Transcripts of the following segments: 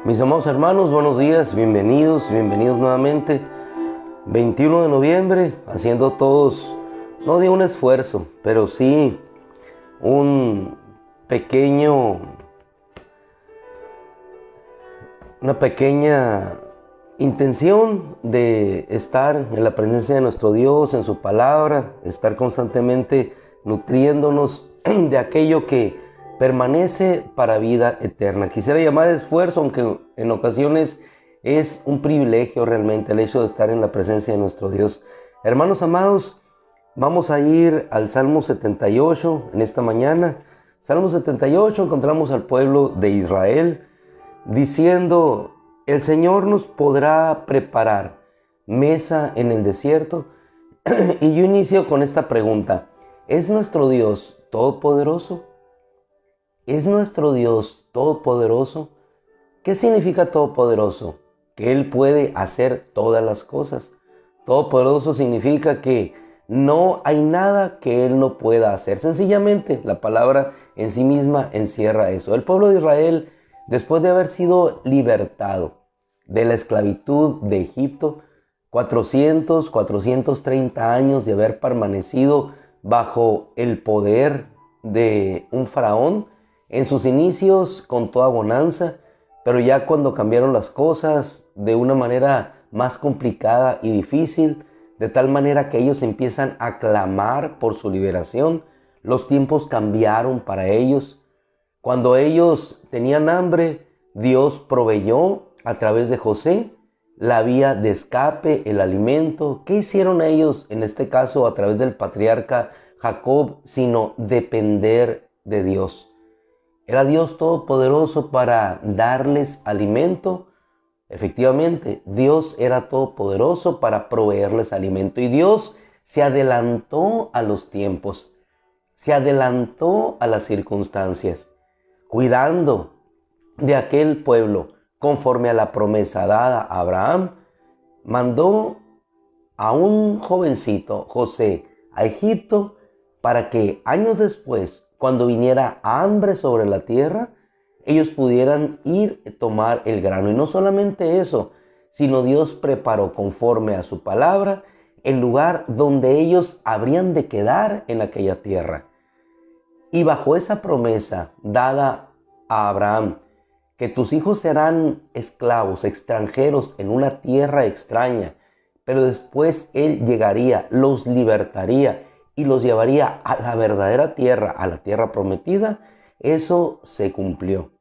Mis amados hermanos, buenos días, bienvenidos nuevamente. 21 de noviembre, haciendo todos, no de un esfuerzo, pero sí un pequeño, una pequeña intención de estar en la presencia de nuestro Dios, en su palabra, estar constantemente nutriéndonos de aquello que permanece para vida eterna. Quisiera llamar esfuerzo, aunque en ocasiones es un privilegio realmente el hecho de estar en la presencia de nuestro Dios. Hermanos amados, vamos a ir al Salmo 78 en esta mañana. Salmo 78, encontramos al pueblo de Israel diciendo: el Señor nos podrá preparar mesa en el desierto. Y yo inicio con esta pregunta: ¿es nuestro Dios todopoderoso? ¿Es nuestro Dios todopoderoso? ¿Qué significa todopoderoso? Que Él puede hacer todas las cosas. Todopoderoso significa que no hay nada que Él no pueda hacer. Sencillamente, la palabra en sí misma encierra eso. El pueblo de Israel, después de haber sido libertado de la esclavitud de Egipto, 430 años de haber permanecido bajo el poder de un faraón, en sus inicios con toda bonanza, pero ya cuando cambiaron las cosas de una manera más complicada y difícil, de tal manera que ellos empiezan a clamar por su liberación, los tiempos cambiaron para ellos. Cuando ellos tenían hambre, Dios proveyó a través de José la vía de escape, el alimento. ¿Qué hicieron ellos, en este caso a través del patriarca Jacob, sino depender de Dios? ¿Era Dios todopoderoso para darles alimento? Efectivamente, Dios era todopoderoso para proveerles alimento. Y Dios se adelantó a los tiempos, se adelantó a las circunstancias, cuidando de aquel pueblo conforme a la promesa dada a Abraham. Mandó a un jovencito, José, a Egipto para que años después, cuando viniera hambre sobre la tierra, ellos pudieran ir a tomar el grano. Y no solamente eso, sino Dios preparó conforme a su palabra el lugar donde ellos habrían de quedar en aquella tierra. Y bajo esa promesa dada a Abraham, que tus hijos serán esclavos, extranjeros en una tierra extraña, pero después Él llegaría, los libertaría y los llevaría a la verdadera tierra, a la tierra prometida. Eso se cumplió.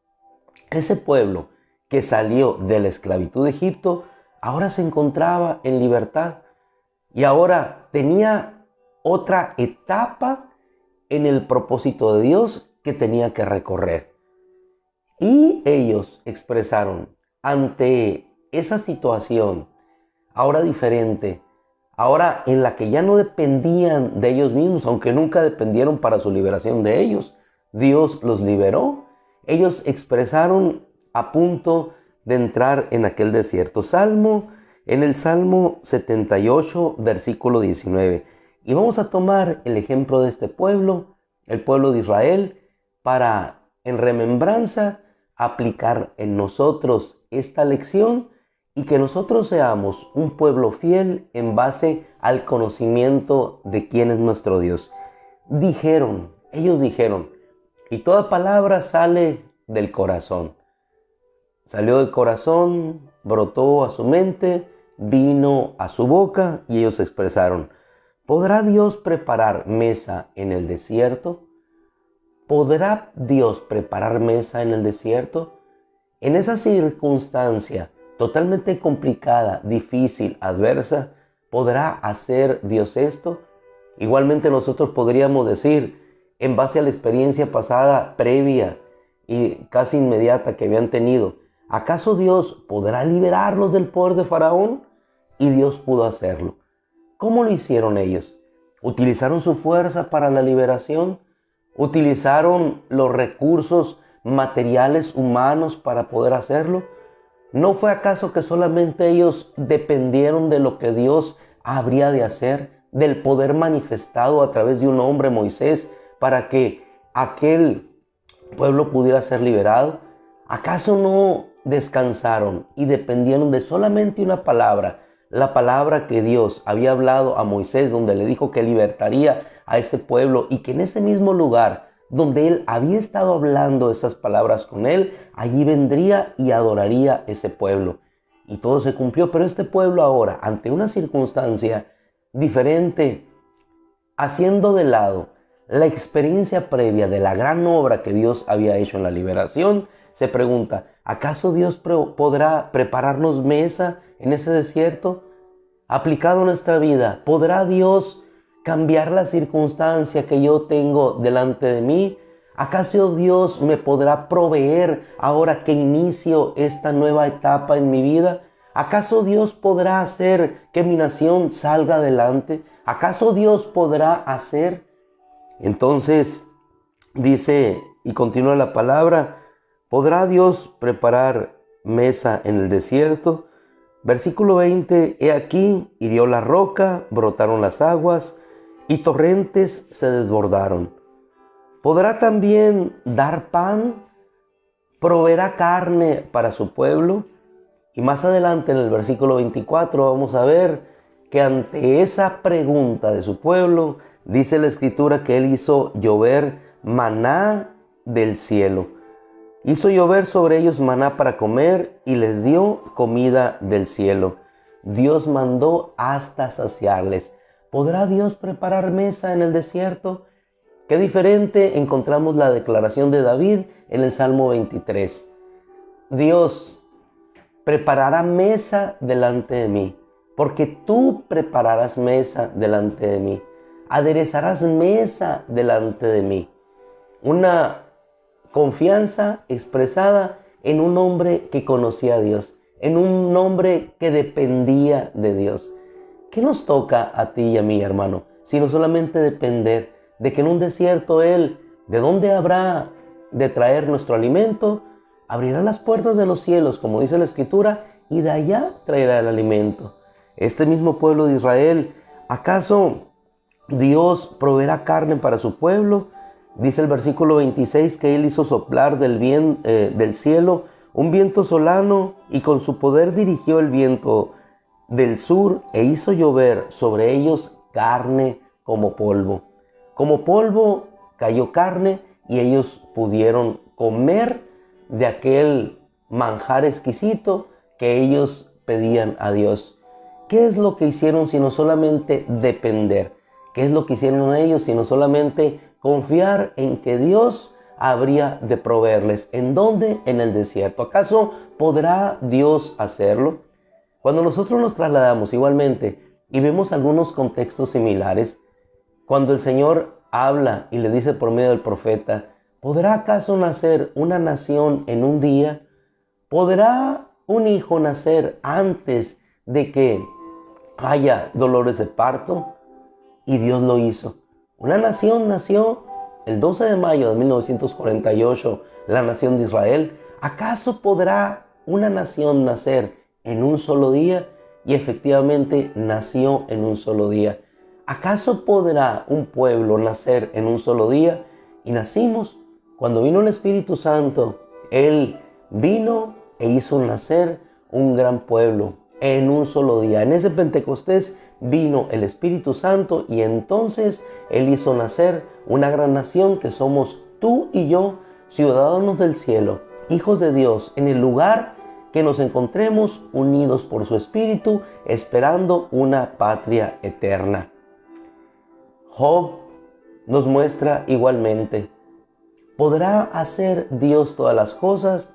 Ese pueblo que salió de la esclavitud de Egipto ahora se encontraba en libertad y ahora tenía otra etapa en el propósito de Dios que tenía que recorrer. Y ellos expresaron ante esa situación ahora diferente, ahora en la que ya no dependían de ellos mismos, aunque nunca dependieron para su liberación de ellos. Dios los liberó. Ellos expresaron a punto de entrar en aquel desierto. En el Salmo 78, versículo 19. Y vamos a tomar el ejemplo de este pueblo, el pueblo de Israel, para, en remembranza, aplicar en nosotros esta lección y que nosotros seamos un pueblo fiel en base al conocimiento de quién es nuestro Dios. Ellos dijeron, y toda palabra sale del corazón. Salió del corazón, brotó a su mente, vino a su boca y ellos expresaron: ¿podrá Dios preparar mesa en el desierto? ¿Podrá Dios preparar mesa en el desierto? En esa circunstancia totalmente complicada, difícil, adversa, ¿podrá hacer Dios esto? Igualmente nosotros podríamos decir, en base a la experiencia pasada, previa y casi inmediata que habían tenido, ¿acaso Dios podrá liberarlos del poder de Faraón? Y Dios pudo hacerlo. ¿Cómo lo hicieron ellos? ¿Utilizaron su fuerza para la liberación? ¿Utilizaron los recursos materiales humanos para poder hacerlo? ¿No fue acaso que solamente ellos dependieron de lo que Dios habría de hacer, del poder manifestado a través de un hombre, Moisés, para que aquel pueblo pudiera ser liberado? ¿Acaso no descansaron y dependieron de solamente una palabra, la palabra que Dios había hablado a Moisés, donde le dijo que libertaría a ese pueblo y que en ese mismo lugar donde él había estado hablando esas palabras con él, allí vendría y adoraría ese pueblo. Y todo se cumplió, pero este pueblo ahora, ante una circunstancia diferente, haciendo de lado la experiencia previa de la gran obra que Dios había hecho en la liberación, se pregunta, ¿acaso Dios podrá prepararnos mesa en ese desierto? Aplicado a nuestra vida, ¿podrá Dios cambiar la circunstancia que yo tengo delante de mí? ¿Acaso Dios me podrá proveer ahora que inicio esta nueva etapa en mi vida? ¿Acaso Dios podrá hacer que mi nación salga adelante? ¿Acaso Dios podrá hacer? Entonces dice y continúa la palabra, ¿podrá Dios preparar mesa en el desierto? Versículo 20, he aquí, hirió la roca, brotaron las aguas y torrentes se desbordaron. ¿Podrá también dar pan? ¿Proveerá carne para su pueblo? Y más adelante en el versículo 24 vamos a ver que ante esa pregunta de su pueblo, dice la Escritura que Él hizo llover maná del cielo. Hizo llover sobre ellos maná para comer y les dio comida del cielo. Dios mandó hasta saciarles. ¿Podrá Dios preparar mesa en el desierto? Qué diferente encontramos la declaración de David en el Salmo 23. Dios preparará mesa delante de mí, porque tú prepararás mesa delante de mí. Aderezarás mesa delante de mí. Una confianza expresada en un hombre que conocía a Dios, en un hombre que dependía de Dios. ¿Qué nos toca a ti y a mí, hermano? Sino solamente depender de que en un desierto Él, ¿de dónde habrá de traer nuestro alimento? Abrirá las puertas de los cielos, como dice la Escritura, y de allá traerá el alimento. Este mismo pueblo de Israel, ¿acaso Dios proveerá carne para su pueblo? Dice el versículo 26 que Él hizo soplar del cielo un viento solano y con su poder dirigió el viento del sur e hizo llover sobre ellos carne como polvo. Como polvo cayó carne y ellos pudieron comer de aquel manjar exquisito que ellos pedían a Dios. ¿Qué es lo que hicieron sino solamente depender? ¿Qué es lo que hicieron ellos sino solamente confiar en que Dios habría de proveerles? ¿En dónde? En el desierto. ¿Acaso podrá Dios hacerlo? Cuando nosotros nos trasladamos igualmente y vemos algunos contextos similares, cuando el Señor habla y le dice por medio del profeta, ¿podrá acaso nacer una nación en un día? ¿Podrá un hijo nacer antes de que haya dolores de parto? Y Dios lo hizo. Una nación nació el 12 de mayo de 1948, la nación de Israel. ¿Acaso podrá una nación nacer en un solo día? Y efectivamente nació en un solo día. ¿Acaso podrá un pueblo nacer en un solo día? Y nacimos. Cuando vino el Espíritu Santo, Él vino e hizo nacer un gran pueblo en un solo día. En ese Pentecostés vino el Espíritu Santo y entonces Él hizo nacer una gran nación que somos tú y yo, ciudadanos del cielo, hijos de Dios, en el lugar que nos encontremos unidos por su Espíritu, esperando una patria eterna. Job nos muestra igualmente, ¿podrá hacer Dios todas las cosas?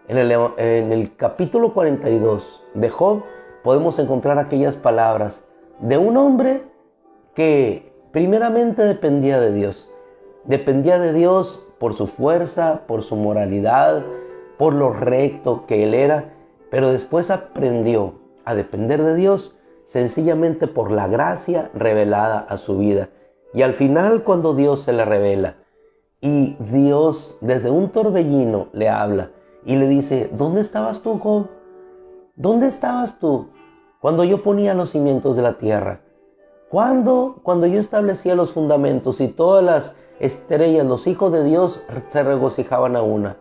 En el capítulo 42 de Job podemos encontrar aquellas palabras de un hombre que primeramente dependía de Dios. Dependía de Dios por su fuerza, por su moralidad, por lo recto que él era, pero después aprendió a depender de Dios sencillamente por la gracia revelada a su vida. Y al final, cuando Dios se le revela y Dios desde un torbellino le habla y le dice, ¿dónde estabas tú, Job? ¿Dónde estabas tú cuando yo ponía los cimientos de la tierra? Cuando yo establecía los fundamentos y todas las estrellas, los hijos de Dios se regocijaban a una.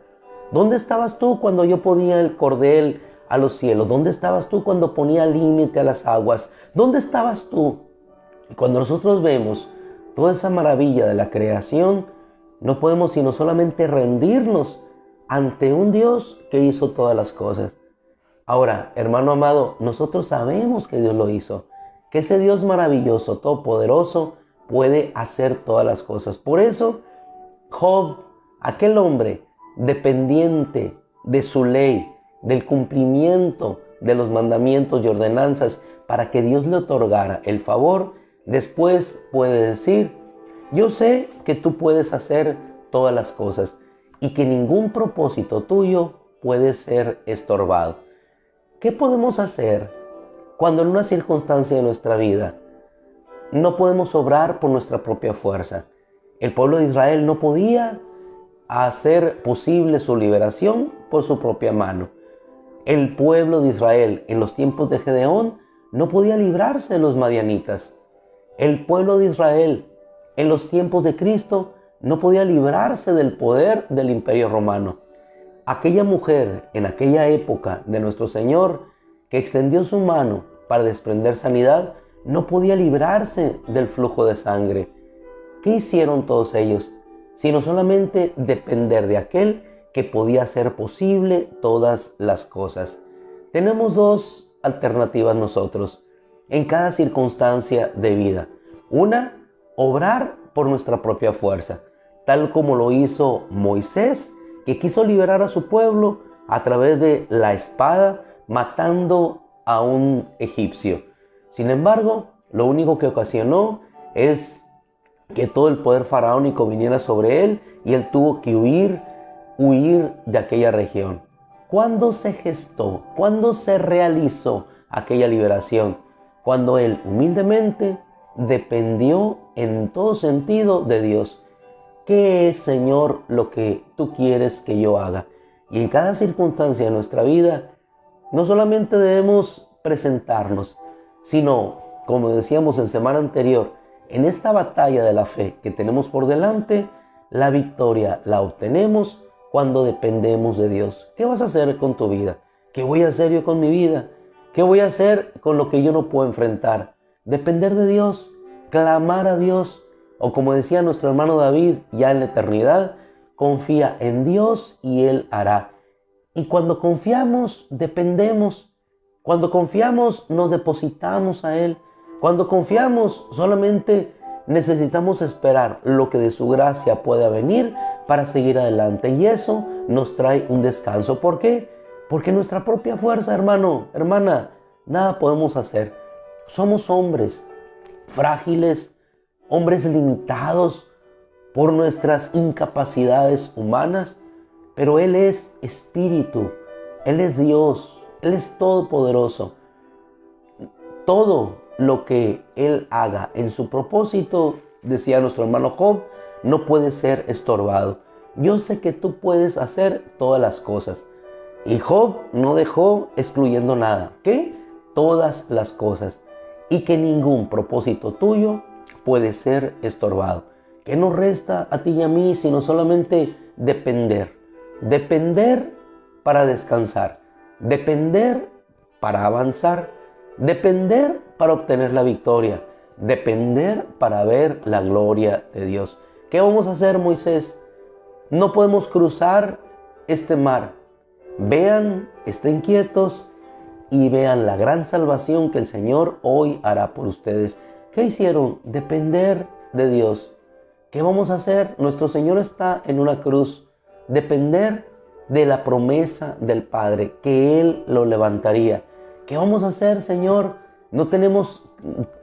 ¿Dónde estabas tú cuando yo ponía el cordel a los cielos? ¿Dónde estabas tú cuando ponía límite a las aguas? ¿Dónde estabas tú? Y cuando nosotros vemos toda esa maravilla de la creación, no podemos sino solamente rendirnos ante un Dios que hizo todas las cosas. Ahora, hermano amado, nosotros sabemos que Dios lo hizo, que ese Dios maravilloso, todopoderoso, puede hacer todas las cosas. Por eso, Job, aquel hombre dependiente de su ley, del cumplimiento de los mandamientos y ordenanzas para que Dios le otorgara el favor, después puede decir: yo sé que tú puedes hacer todas las cosas y que ningún propósito tuyo puede ser estorbado. ¿Qué podemos hacer cuando en una circunstancia de nuestra vida no podemos obrar por nuestra propia fuerza? El pueblo de Israel no podía hacer posible su liberación por su propia mano. El pueblo de Israel en los tiempos de Gedeón no podía librarse de los madianitas. El pueblo de Israel en los tiempos de Cristo no podía librarse del poder del Imperio Romano. Aquella mujer en aquella época de nuestro Señor que extendió su mano para desprender sanidad no podía librarse del flujo de sangre. ¿Qué hicieron todos ellos? Sino solamente depender de aquel que podía hacer posible todas las cosas. Tenemos dos alternativas nosotros en cada circunstancia de vida. Una, obrar por nuestra propia fuerza, tal como lo hizo Moisés, que quiso liberar a su pueblo a través de la espada, matando a un egipcio. Sin embargo, lo único que ocasionó es que todo el poder faraónico viniera sobre él y él tuvo que huir de aquella región. ¿Cuándo se gestó? ¿Cuándo se realizó aquella liberación? Cuando él humildemente dependió en todo sentido de Dios. ¿Qué es, Señor, lo que tú quieres que yo haga? Y en cada circunstancia de nuestra vida, no solamente debemos presentarnos, sino, como decíamos en semana anterior, en esta batalla de la fe que tenemos por delante, la victoria la obtenemos cuando dependemos de Dios. ¿Qué vas a hacer con tu vida? ¿Qué voy a hacer yo con mi vida? ¿Qué voy a hacer con lo que yo no puedo enfrentar? Depender de Dios, clamar a Dios. O como decía nuestro hermano David, ya en la eternidad, confía en Dios y Él hará. Y cuando confiamos, dependemos. Cuando confiamos, nos depositamos a Él. Cuando confiamos, solamente necesitamos esperar lo que de su gracia pueda venir para seguir adelante. Y eso nos trae un descanso. ¿Por qué? Porque nuestra propia fuerza, hermano, hermana, nada podemos hacer. Somos hombres frágiles, hombres limitados por nuestras incapacidades humanas, pero Él es Espíritu, Él es Dios, Él es todopoderoso. Todo lo que Él haga en su propósito, decía nuestro hermano Job, no puede ser estorbado. Yo sé que tú puedes hacer todas las cosas. Y Job no dejó excluyendo nada. ¿Qué? Todas las cosas. Y que ningún propósito tuyo puede ser estorbado. ¿Qué nos resta a ti y a mí sino solamente depender? Depender para descansar. Depender para avanzar. Depender para obtener la victoria. Depender para ver la gloria de Dios. ¿Qué vamos a hacer, Moisés? No podemos cruzar este mar. Vean, estén quietos y vean la gran salvación que el Señor hoy hará por ustedes. ¿Qué hicieron? Depender de Dios. ¿Qué vamos a hacer? Nuestro Señor está en una cruz. Depender de la promesa del Padre, que Él lo levantaría. ¿Qué vamos a hacer, Señor? No tenemos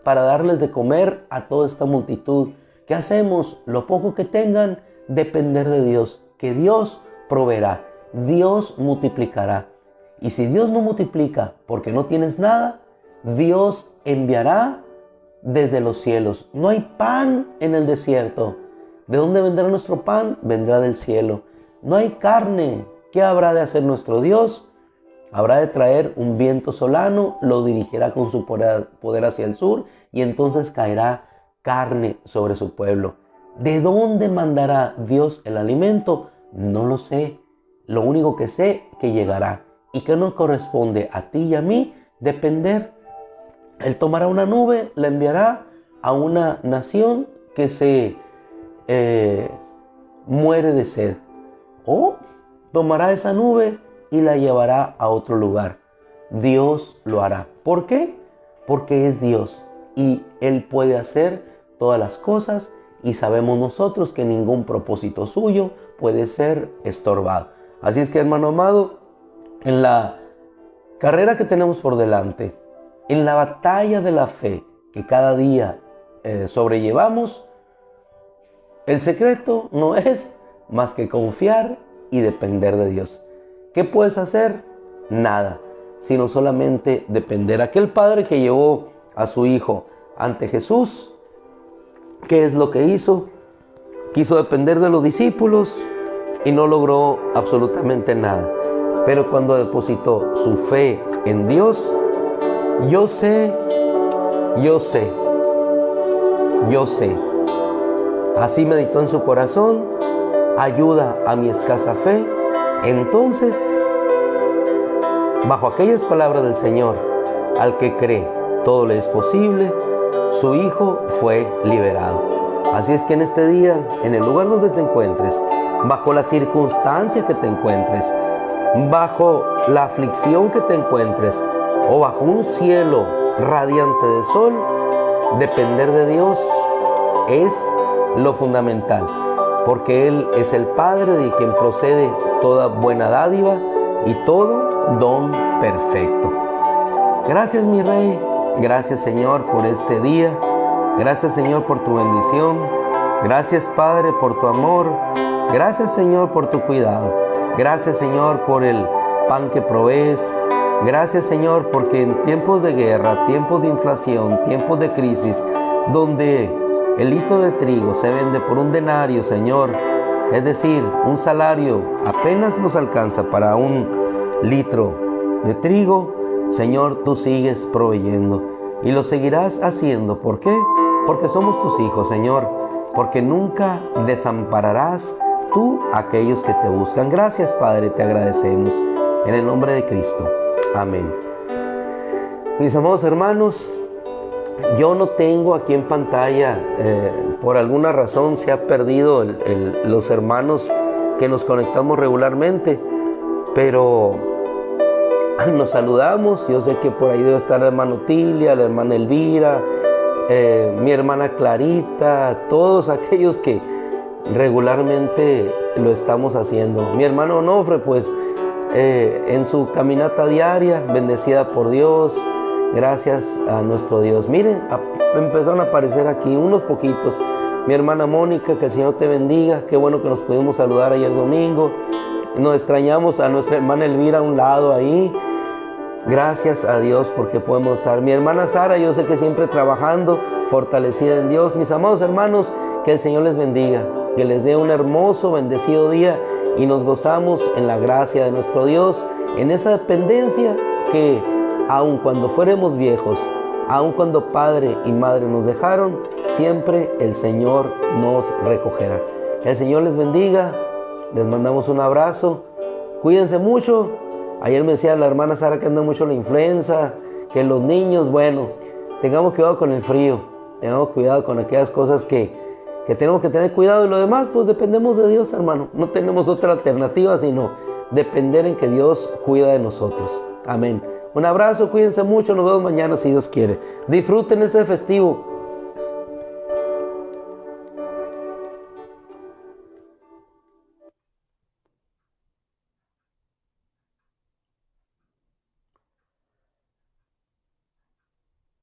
para darles de comer a toda esta multitud. ¿Qué hacemos? Lo poco que tengan, depender de Dios. Que Dios proveerá. Dios multiplicará. Y si Dios no multiplica porque no tienes nada, Dios enviará desde los cielos. No hay pan en el desierto. ¿De dónde vendrá nuestro pan? Vendrá del cielo. No hay carne. ¿Qué habrá de hacer nuestro Dios? Habrá de traer un viento solano, lo dirigirá con su poder hacia el sur y entonces caerá carne sobre su pueblo. ¿De dónde mandará Dios el alimento? No lo sé. Lo único que sé que llegará y que no corresponde a ti y a mí depender. Él tomará una nube, la enviará a una nación que se muere de sed. O tomará esa nube y la llevará a otro lugar. Dios lo hará. ¿Por qué? Porque es Dios y Él puede hacer todas las cosas y sabemos nosotros que ningún propósito suyo puede ser estorbado. Así es que, hermano amado, en la carrera que tenemos por delante, en la batalla de la fe que cada día sobrellevamos, el secreto no es más que confiar y depender de Dios. ¿Qué puedes hacer? Nada, sino solamente depender. Aquel padre que llevó a su hijo ante Jesús, ¿qué es lo que hizo? Quiso depender de los discípulos y no logró absolutamente nada. Pero cuando depositó su fe en Dios, yo sé, así meditó en su corazón, ayuda a mi escasa fe. Entonces, bajo aquellas palabras del Señor, al que cree, todo le es posible, su hijo fue liberado. Así es que en este día, en el lugar donde te encuentres, bajo la circunstancia que te encuentres, bajo la aflicción que te encuentres, o bajo un cielo radiante de sol, depender de Dios es lo fundamental, porque Él es el Padre de quien procede toda buena dádiva y todo don perfecto. Gracias, mi Rey. Gracias, Señor, por este día. Gracias, Señor, por tu bendición. Gracias, Padre, por tu amor. Gracias, Señor, por tu cuidado. Gracias, Señor, por el pan que provees. Gracias, Señor, porque en tiempos de guerra, tiempos de inflación, tiempos de crisis, donde el litro de trigo se vende por un denario, Señor, es decir, un salario apenas nos alcanza para un litro de trigo, Señor, tú sigues proveyendo y lo seguirás haciendo. ¿Por qué? Porque somos tus hijos, Señor, porque nunca desampararás tú a aquellos que te buscan. Gracias, Padre, te agradecemos. En el nombre de Cristo. Amén. Mis amados hermanos, yo no tengo aquí en pantalla, por alguna razón se ha perdido los hermanos que nos conectamos regularmente, pero nos saludamos. Yo sé que por ahí debe estar la hermana Otilia, la hermana Elvira, mi hermana Clarita, todos aquellos que regularmente lo estamos haciendo. Mi hermano Onofre, pues en su caminata diaria, bendecida por Dios, gracias a nuestro Dios. Miren, empezaron a aparecer aquí unos poquitos. Mi hermana Mónica, que el Señor te bendiga. Qué bueno que nos pudimos saludar ayer domingo. Nos extrañamos a nuestra hermana Elvira a un lado ahí. Gracias a Dios porque podemos estar. Mi hermana Sara, yo sé que siempre trabajando, fortalecida en Dios. Mis amados hermanos, que el Señor les bendiga, que les dé un hermoso, bendecido día y nos gozamos en la gracia de nuestro Dios, en esa dependencia que aun cuando fuéramos viejos, aun cuando padre y madre nos dejaron, siempre el Señor nos recogerá. El Señor les bendiga, les mandamos un abrazo, cuídense mucho. Ayer me decía la hermana Sara que anda mucho la influenza, que los niños, bueno, tengamos cuidado con el frío, tengamos cuidado con aquellas cosas que tenemos que tener cuidado, y lo demás pues dependemos de Dios, hermano. No tenemos otra alternativa sino depender en que Dios cuida de nosotros. Amén. Un abrazo, cuídense mucho, nos vemos mañana si Dios quiere. Disfruten ese festivo.